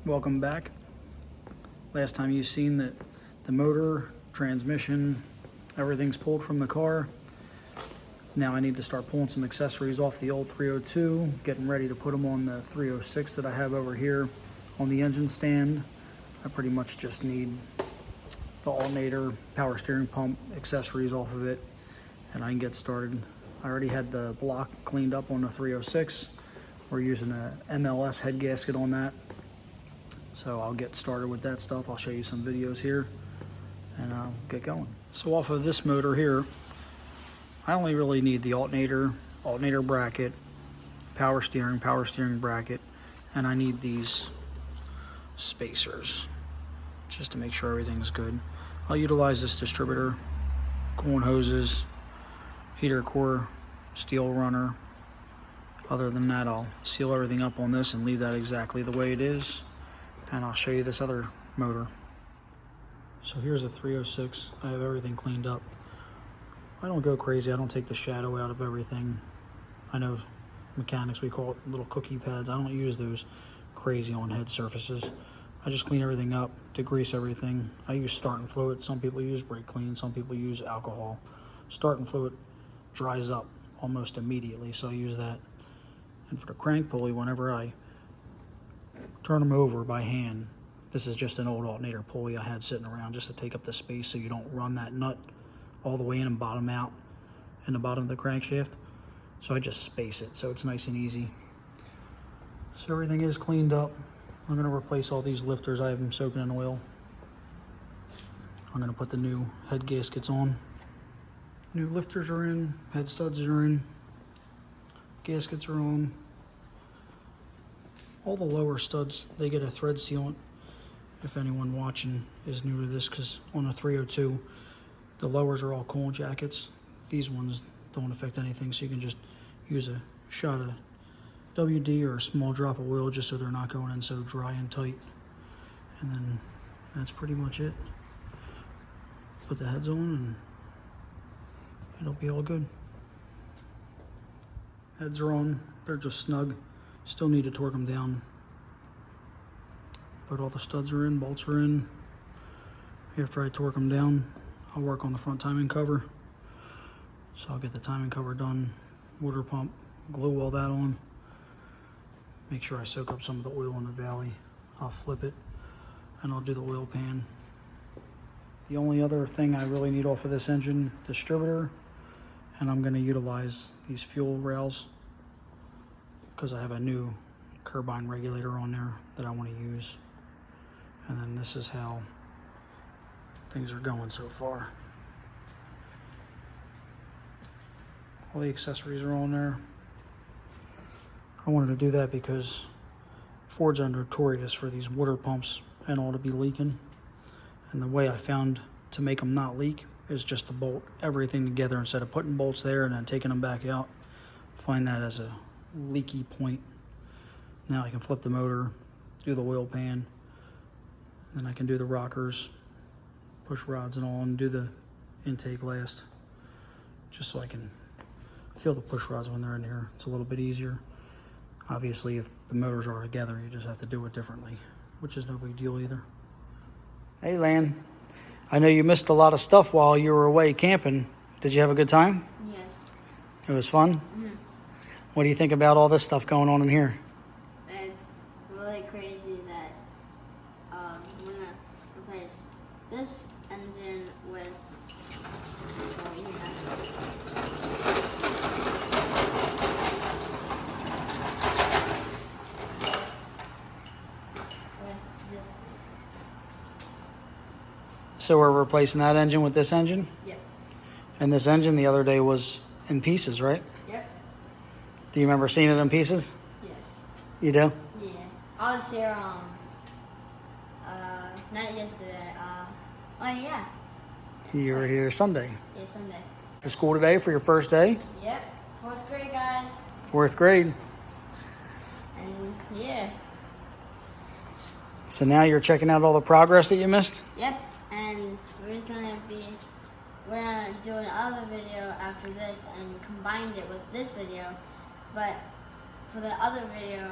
Welcome back. Last time you seen that the motor, transmission, everything's pulled from the car. Now I need to start pulling some accessories off the old 302, getting ready to put them on the 306 that I have over here on the engine stand. I pretty much just need the alternator, power steering pump, accessories off of it, and I can get started. I already had the block cleaned up on the 306. We're using a MLS head gasket on that. So I'll get started with that stuff. I'll show you some videos here and I'll get going. So off of this motor here, I only really need the alternator bracket, power steering bracket, and I need these spacers just to make sure everything's good. I'll utilize this distributor, coolant hoses, heater core, steel runner. Other than that, I'll seal everything up on this and leave that exactly the way it is. And I'll show you this other motor. So here's a 306. I have everything cleaned up. I don't go crazy. I don't take the shadow out of everything. I know mechanics, we call it little cookie pads. I don't use those crazy on head surfaces. I just clean everything up, degrease everything. I use starting fluid. Some people use brake clean. Some people use alcohol. Starting fluid dries up almost immediately, so I use that. And for the crank pulley, whenever I turn them over by hand, this is just an old alternator pulley I had sitting around just to take up the space so you don't run that nut all the way in and bottom out in the bottom of the crankshaft. So I just space it so it's nice and easy. So everything is cleaned up. I'm going to replace all these lifters. I have them soaking in oil. I'm going to put the new head gaskets on. New lifters are in, head studs are in, gaskets are on. All the lower studs, they get a thread sealant. If anyone watching is new to this, because on a 302, the lowers are all coolant jackets. These ones don't affect anything, so you can just use a shot of WD or a small drop of oil just so they're not going in so dry and tight. And then that's pretty much it. Put the heads on and it'll be all good. Heads are on, they're just snug. Still need to torque them down. But all the studs are in, bolts are in. After I torque them down, I'll work on the front timing cover. So I'll get the timing cover done, water pump, glue all that on. Make sure I soak up some of the oil in the valley. I'll flip it and I'll do the oil pan. The only other thing I really need off of this engine, distributor, and I'm going to utilize these fuel rails because I have a new turbine regulator on there that I want to use. And then this is how things are going so far. All the accessories are on there. I wanted to do that because Fords are notorious for these water pumps and all to be leaking. And the way I found to make them not leak is just to bolt everything together instead of putting bolts there and then taking them back out. Find that as a leaky point. Now I can flip the motor, do the oil pan, then I can do the rockers, push rods and all, and do the intake last, just so I can feel the push rods when they're in here. It's a little bit easier. Obviously, if the motors are together, you just have to do it differently, which is no big deal either. Hey, Lan. I know you missed a lot of stuff while you were away camping. Did you have a good time? Yes. It was fun? Mm-hmm. What do you think about all this stuff going on in here? It's really crazy that I'm going to replace this engine with this. So we're replacing that engine with this engine? Yep. And this engine the other day was in pieces, right? Yep. Do you remember seeing it in pieces? Yes. You do? Yeah. I was here not yesterday. Oh yeah. You were here Sunday. Yeah, Sunday. To school today for your first day? Yep. 4th grade, guys. 4th grade. And yeah. So now you're checking out all the progress that you missed? Yep. And we're gonna do another video after this and combine it with this video. But for the other video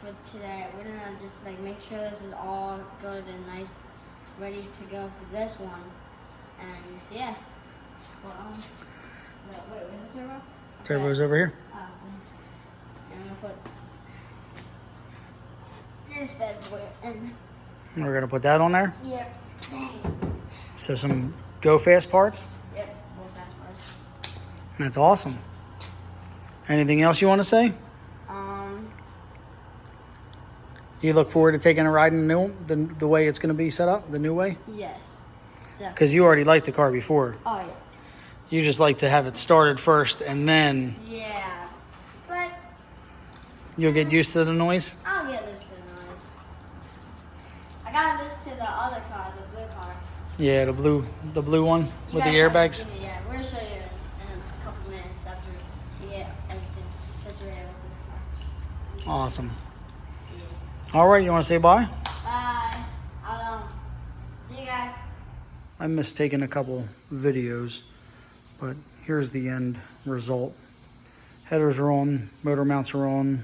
for today, we're gonna just like make sure this is all good and nice, ready to go for this one. And yeah. Well, wait, where's the turbo? Turbo's over here. Oh, and I'm gonna put this bad boy in. We're gonna put that on there. Yep. Dang. So some Go Fast parts. Yep. More fast parts. That's awesome. Anything else you want to say? Do you look forward to taking a ride in the way it's going to be set up, the new way? Yes. Definitely. Because you already liked the car before. Oh yeah. You just like to have it started first, and then Yeah. But you'll get used to the noise. I'll get used to the noise. I got used to the other car, the blue car. Yeah, the blue one You with the guys haven't airbags. seen it yet. We're gonna show you in a couple minutes after we get everything situated with this car. Awesome. All right, you want to say bye? Bye. See you guys. I missed taking a couple videos, but here's the end result. Headers are on, motor mounts are on,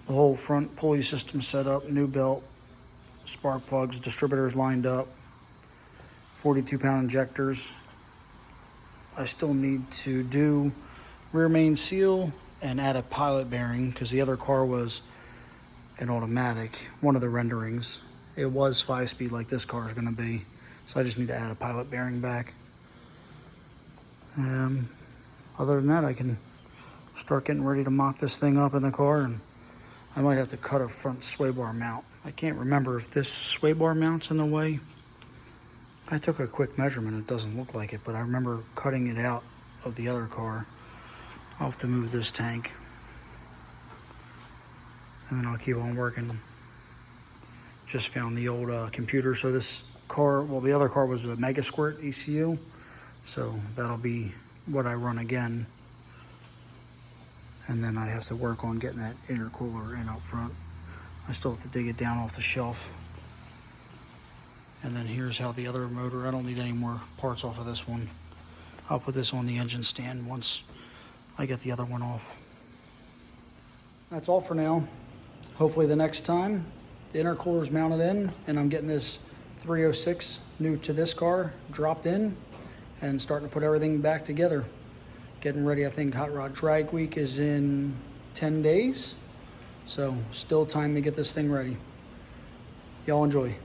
the whole front pulley system set up, new belt, spark plugs, distributors lined up, 42-pound injectors. I still need to do rear main seal and add a pilot bearing because the other car was an automatic, one of the renderings. It was 5-speed like this car is going to be, so I just need to add a pilot bearing back. Other than that, I can start getting ready to mock this thing up in the car, and I might have to cut a front sway bar mount. I can't remember if this sway bar mount's in the way. I took a quick measurement, it doesn't look like it, but I remember cutting it out of the other car. I'll have to move this tank, and then I'll keep on working. Just found the old computer, so this car, well, the other car was a Mega Squirt ECU, so that'll be what I run again. And then I have to work on getting that intercooler in up front. I still have to dig it down off the shelf. And then here's how the other motor, I don't need any more parts off of this one. I'll put this on the engine stand once I get the other one off. That's all for now. Hopefully the next time the intercooler's mounted in and I'm getting this 306 new to this car dropped in and starting to put everything back together. Getting ready, I think Hot Rod Drag Week is in 10 days. So still time to get this thing ready. Y'all enjoy.